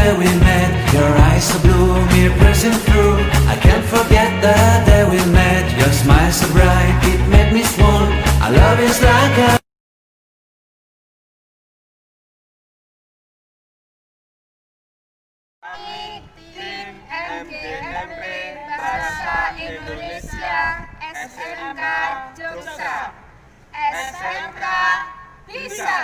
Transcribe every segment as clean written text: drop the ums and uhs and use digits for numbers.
day we met. Your eyes so blue, me pressing through. I can't forget the day we met. Your smile so bright, it made me swoon. Our love is like a Tim MGMP Bahasa Indonesia SMK Jogja. SMK bisa.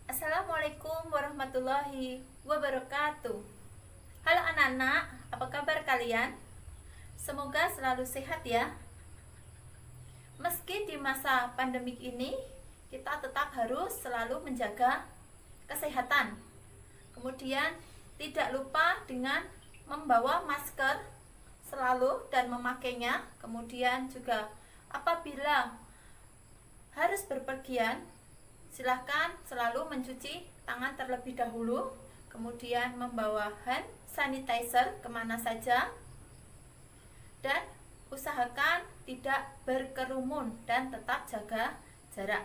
Assalamualaikum warahmatullahi wabarakatuh. Halo anak-anak, apa kabar kalian? Semoga selalu sehat ya. Meski di masa pandemik ini, kita tetap harus selalu menjaga kesehatan. Kemudian tidak lupa dengan membawa masker selalu dan memakainya. Kemudian juga apabila harus berpergian, silahkan selalu mencuci tangan terlebih dahulu, kemudian membawa hand sanitizer kemana saja, dan usahakan tidak berkerumun dan tetap jaga jarak.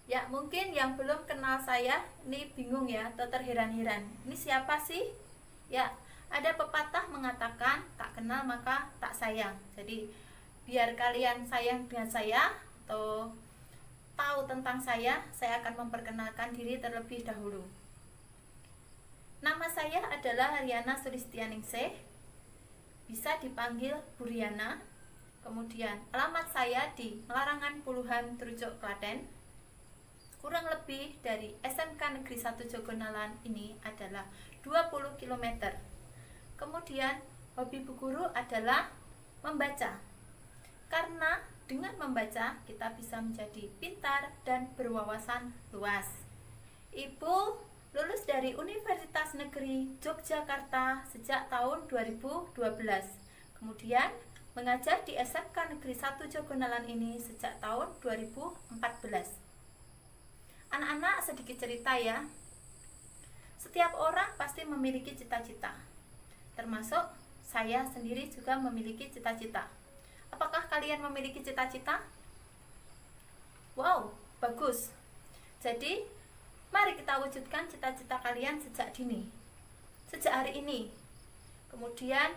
Ya, mungkin yang belum kenal saya ini bingung ya atau terheran-heran, ini siapa sih? Ya, ada pepatah mengatakan tak kenal maka tak sayang. Jadi biar kalian sayang dengan saya atau tahu tentang saya akan memperkenalkan diri terlebih dahulu. Nama saya adalah Riana Sulistianingsih, bisa dipanggil Bu Riana. Kemudian alamat saya di Larangan Puluhan, Trujok, Klaten. Kurang lebih dari SMK Negeri 1 Jogonalan ini adalah 20 km. Kemudian hobi Bu Guru adalah membaca. Karena dengan membaca, kita bisa menjadi pintar dan berwawasan luas. Ibu lulus dari Universitas Negeri Yogyakarta sejak tahun 2012. Kemudian mengajar di SMK Negeri 1 Jogonalan ini sejak tahun 2014. Anak-anak, sedikit cerita ya. Setiap orang pasti memiliki cita-cita. Termasuk saya sendiri juga memiliki cita-cita. Apakah kalian memiliki cita-cita? Wow, bagus. Jadi, mari kita wujudkan cita-cita kalian sejak dini, sejak hari ini. Kemudian,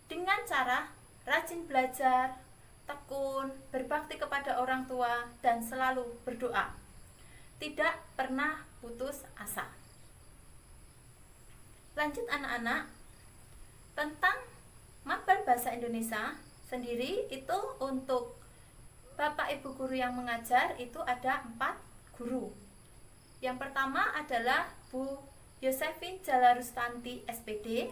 dengan cara rajin belajar, tekun, berbakti kepada orang tua, dan selalu berdoa. Tidak pernah putus asa. Lanjut anak-anak, tentang mapel bahasa Indonesia sendiri itu untuk Bapak Ibu guru yang mengajar itu ada 4 guru. Yang pertama adalah Bu Yosefin Jalarustanti SPD,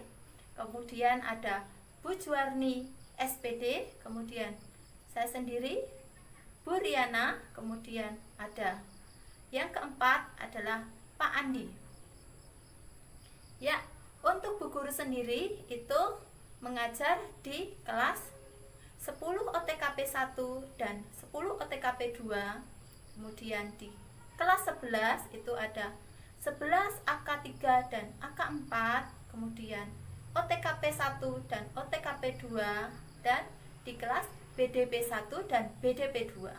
kemudian ada Bu Juwarni SPD, kemudian saya sendiri Bu Riana, kemudian ada yang keempat adalah Pak Andi. Ya, untuk Bu Guru sendiri itu mengajar di kelas 10 OTKP 1 dan 10 OTKP 2. Kemudian di kelas 11 itu ada 11 AK3 dan AK4, kemudian OTKP 1 dan OTKP 2, dan di kelas BDP 1 dan BDP 2.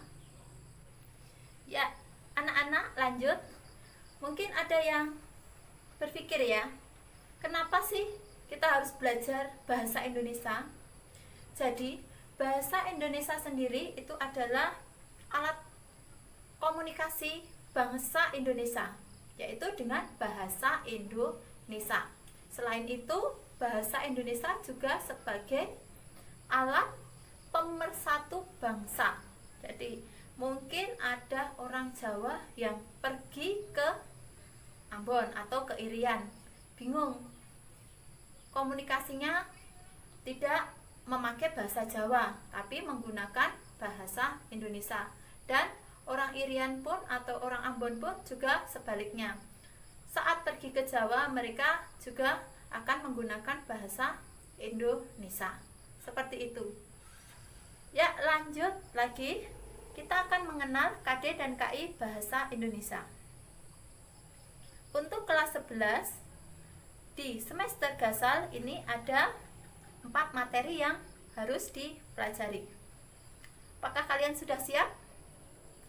Ya, anak-anak lanjut. Mungkin ada yang berpikir ya, kenapa sih kita harus belajar bahasa Indonesia. Jadi, bahasa Indonesia sendiri itu adalah alat komunikasi bangsa Indonesia, yaitu dengan bahasa Indonesia. Selain itu, bahasa Indonesia juga sebagai alat pemersatu bangsa. Jadi, mungkin ada orang Jawa yang pergi ke Ambon atau ke Irian, bingung, komunikasinya tidak memakai bahasa Jawa, tapi menggunakan bahasa Indonesia. Dan orang Irian pun atau orang Ambon pun juga sebaliknya. Saat pergi ke Jawa, mereka juga akan menggunakan bahasa Indonesia. Seperti itu. Ya, lanjut lagi. Kita akan mengenal KD dan KI bahasa Indonesia. Untuk kelas 11 di semester Gasal ini ada 4 materi yang harus dipelajari. Apakah kalian sudah siap?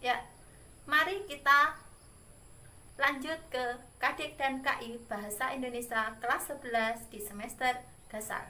Ya, mari kita lanjut ke KD dan KI bahasa Indonesia kelas 11 di semester Gasal.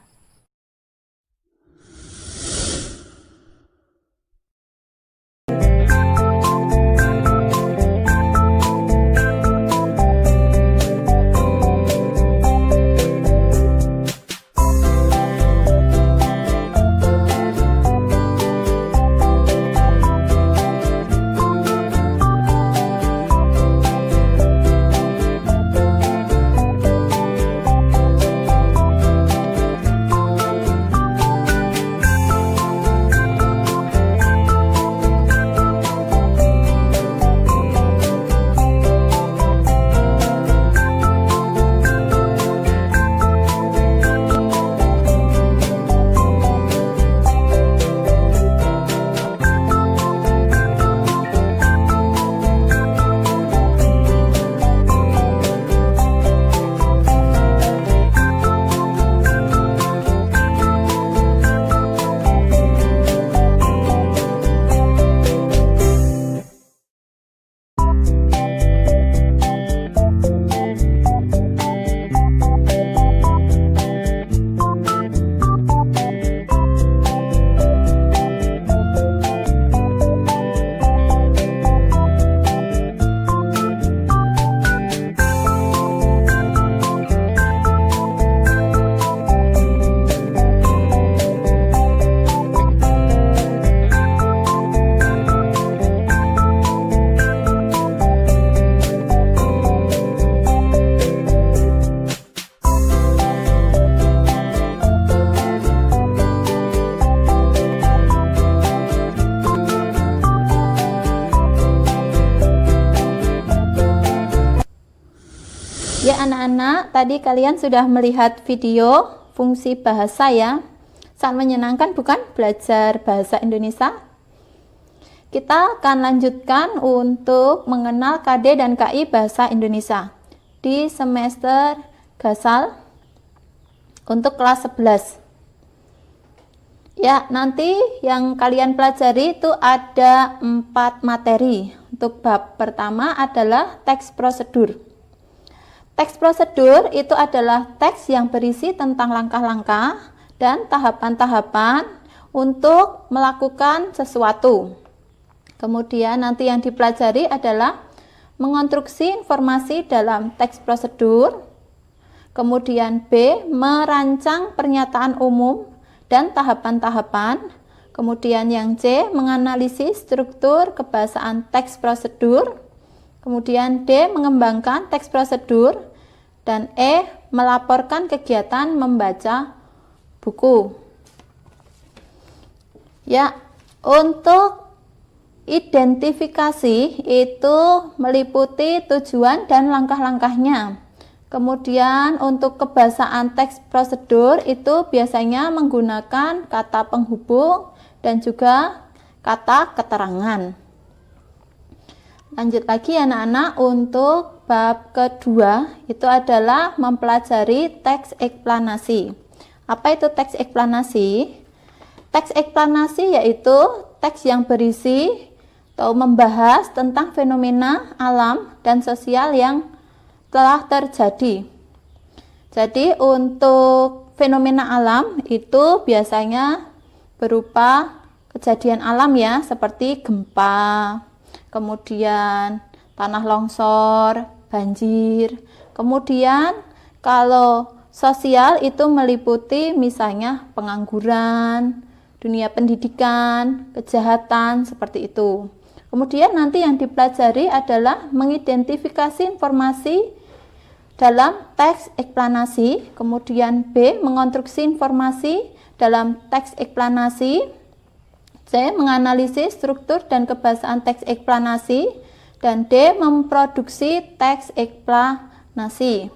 Ya anak-anak, tadi kalian sudah melihat video fungsi bahasa ya. Sangat menyenangkan bukan belajar bahasa Indonesia? Kita akan lanjutkan untuk mengenal KD dan KI bahasa Indonesia di semester Gasal untuk kelas 11. Ya, nanti yang kalian pelajari itu ada 4 materi. Untuk bab pertama adalah teks prosedur. Teks prosedur itu adalah teks yang berisi tentang langkah-langkah dan tahapan-tahapan untuk melakukan sesuatu. Kemudian nanti yang dipelajari adalah mengonstruksi informasi dalam teks prosedur. Kemudian B, merancang pernyataan umum dan tahapan-tahapan. Kemudian yang C, menganalisis struktur kebahasaan teks prosedur. Kemudian D, mengembangkan teks prosedur. Dan E, melaporkan kegiatan membaca buku. Ya, untuk identifikasi itu meliputi tujuan dan langkah-langkahnya. Kemudian untuk kebahasaan teks prosedur itu biasanya menggunakan kata penghubung dan juga kata keterangan. Lanjut lagi anak-anak, untuk bab kedua itu adalah mempelajari teks eksplanasi. Apa itu teks eksplanasi? Teks eksplanasi yaitu teks yang berisi atau membahas tentang fenomena alam dan sosial yang telah terjadi. Jadi untuk fenomena alam itu biasanya berupa kejadian alam ya, seperti gempa, kemudian tanah longsor, banjir. Kemudian kalau sosial itu meliputi misalnya pengangguran, dunia pendidikan, kejahatan, seperti itu. Kemudian nanti yang dipelajari adalah mengidentifikasi informasi dalam teks eksplanasi, kemudian B. mengonstruksi informasi dalam teks eksplanasi, C. menganalisis struktur dan kebahasaan teks eksplanasi, dan D. memproduksi teks eksplanasi.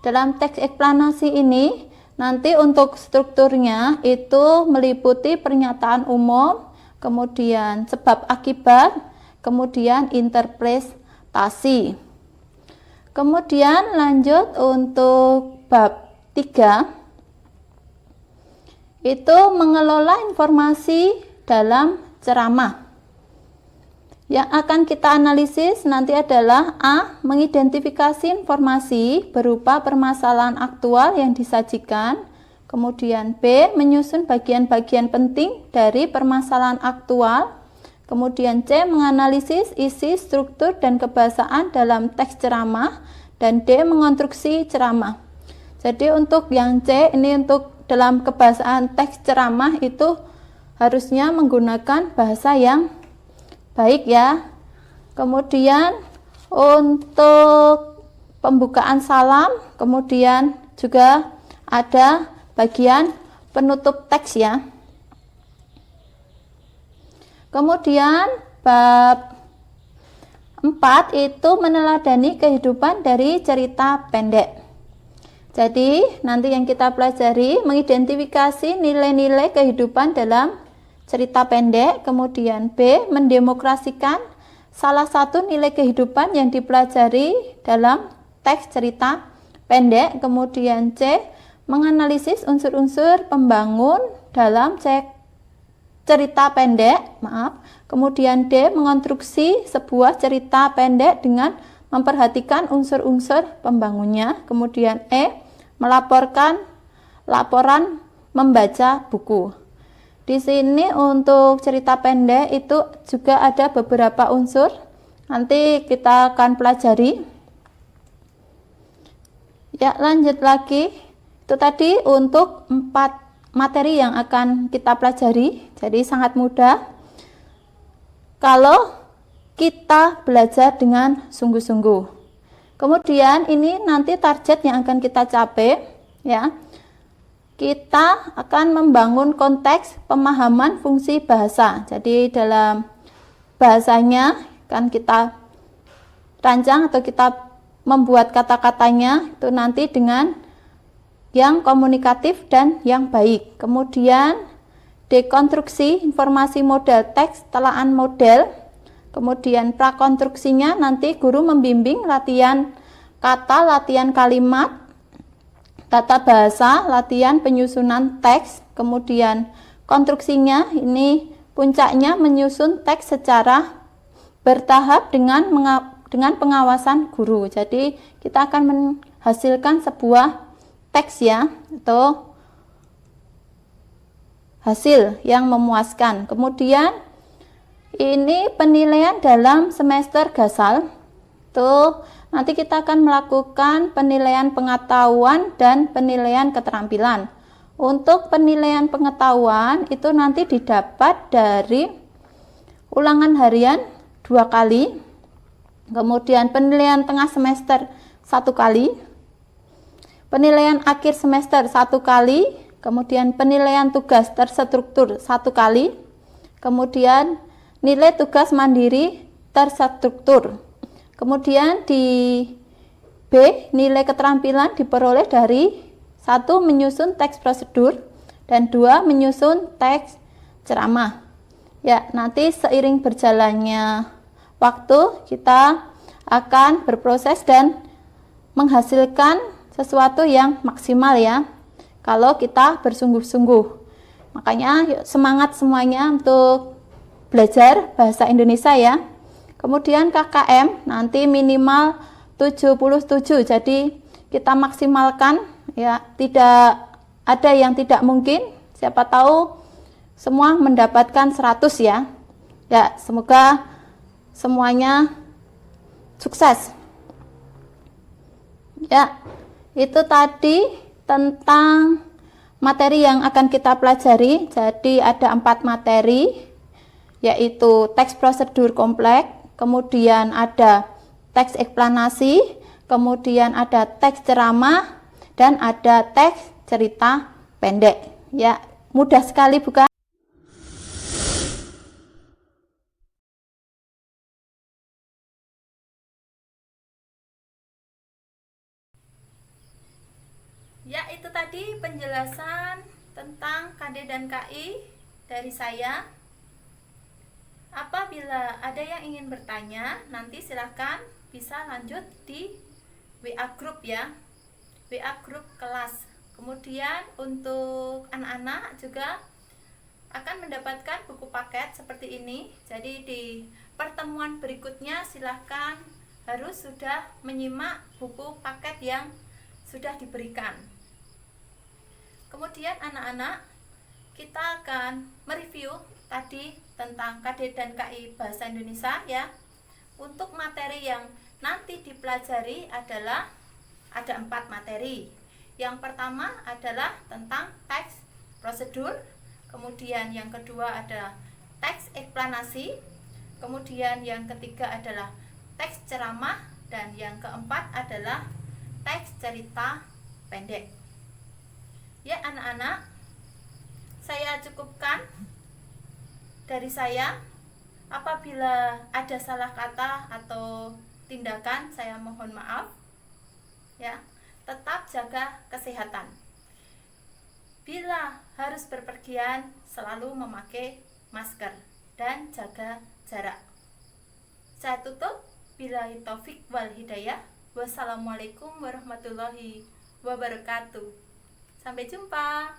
Dalam teks eksplanasi ini nanti untuk strukturnya itu meliputi pernyataan umum, kemudian sebab akibat, kemudian interpretasi. Kemudian lanjut untuk bab 3, itu mengelola informasi dalam ceramah. Yang akan kita analisis nanti adalah A. mengidentifikasi informasi berupa permasalahan aktual yang disajikan, kemudian B. menyusun bagian-bagian penting dari permasalahan aktual, kemudian C. menganalisis isi, struktur, dan kebahasaan dalam teks ceramah, dan D. mengonstruksi ceramah. Jadi untuk yang C ini untuk dalam kebahasaan teks ceramah itu harusnya menggunakan bahasa yang baik ya. Kemudian untuk pembukaan salam, kemudian juga ada bagian penutup teks ya. Kemudian bab 4 itu meneladani kehidupan dari cerita pendek. Jadi nanti yang kita pelajari mengidentifikasi nilai-nilai kehidupan dalam cerita pendek, kemudian B. mendemokrasikan salah satu nilai kehidupan yang dipelajari dalam teks cerita pendek, kemudian C. menganalisis unsur-unsur pembangun dalam cerita pendek, kemudian D. mengonstruksi sebuah cerita pendek dengan memperhatikan unsur-unsur pembangunnya, kemudian E. melaporkan laporan membaca buku. Di sini untuk cerita pendek itu juga ada beberapa unsur. Nanti kita akan pelajari. Ya, lanjut lagi. Itu tadi untuk 4 materi yang akan kita pelajari. Jadi sangat mudah kalau kita belajar dengan sungguh-sungguh. Kemudian ini nanti target yang akan kita capai ya. Kita akan membangun konteks pemahaman fungsi bahasa. Jadi dalam bahasanya kan kita rancang atau kita membuat kata-katanya itu nanti dengan yang komunikatif dan yang baik. Kemudian dekonstruksi informasi model teks, telaan model. Kemudian prakonstruksinya nanti guru membimbing latihan kata, latihan kalimat, tata bahasa, latihan penyusunan teks, kemudian konstruksinya ini puncaknya menyusun teks secara bertahap dengan pengawasan guru. Jadi kita akan menghasilkan sebuah teks ya, atau hasil yang memuaskan. Kemudian ini penilaian dalam semester Gasal. Tuh nanti kita akan melakukan penilaian pengetahuan dan penilaian keterampilan. Untuk penilaian pengetahuan itu nanti didapat dari ulangan harian 2 kali, kemudian penilaian tengah semester 1 kali, penilaian akhir semester 1 kali, kemudian penilaian tugas terstruktur 1 kali, kemudian nilai tugas mandiri terstruktur. Kemudian di B, nilai keterampilan diperoleh dari 1. menyusun teks prosedur, dan 2. menyusun teks ceramah. Ya, nanti seiring berjalannya waktu kita akan berproses dan menghasilkan sesuatu yang maksimal ya, kalau kita bersungguh-sungguh. Makanya yuk semangat semuanya untuk belajar bahasa Indonesia ya. Kemudian KKM nanti minimal 77, jadi kita maksimalkan ya, tidak ada yang tidak mungkin. Siapa tahu semua mendapatkan 100 ya. Ya, semoga semuanya sukses. Ya, itu tadi tentang materi yang akan kita pelajari. Jadi ada 4 materi, yaitu teks prosedur kompleks, kemudian ada teks eksplanasi, kemudian ada teks ceramah, dan ada teks cerita pendek. Ya, mudah sekali bukan? Ya, itu tadi penjelasan tentang KD dan KI dari saya. Apabila ada yang ingin bertanya, nanti silahkan bisa lanjut di WA group ya, WA group kelas. Kemudian untuk anak-anak juga akan mendapatkan buku paket seperti ini. Jadi di pertemuan berikutnya silahkan harus sudah menyimak buku paket yang sudah diberikan. Kemudian anak-anak, kita akan mereview tadi tentang KD dan KI Bahasa Indonesia ya. Untuk materi yang nanti dipelajari adalah ada 4 materi. Yang pertama adalah tentang teks prosedur, kemudian yang kedua adalah teks eksplanasi, kemudian yang ketiga adalah teks ceramah, dan yang keempat adalah teks cerita pendek. Ya anak-anak, saya cukupkan dari saya. Apabila ada salah kata atau tindakan, saya mohon maaf ya. Tetap jaga kesehatan. Bila harus berpergian, selalu memakai masker dan jaga jarak. Saya tutup. Billahi taufik wal hidayah. Wassalamualaikum warahmatullahi wabarakatuh. Sampai jumpa.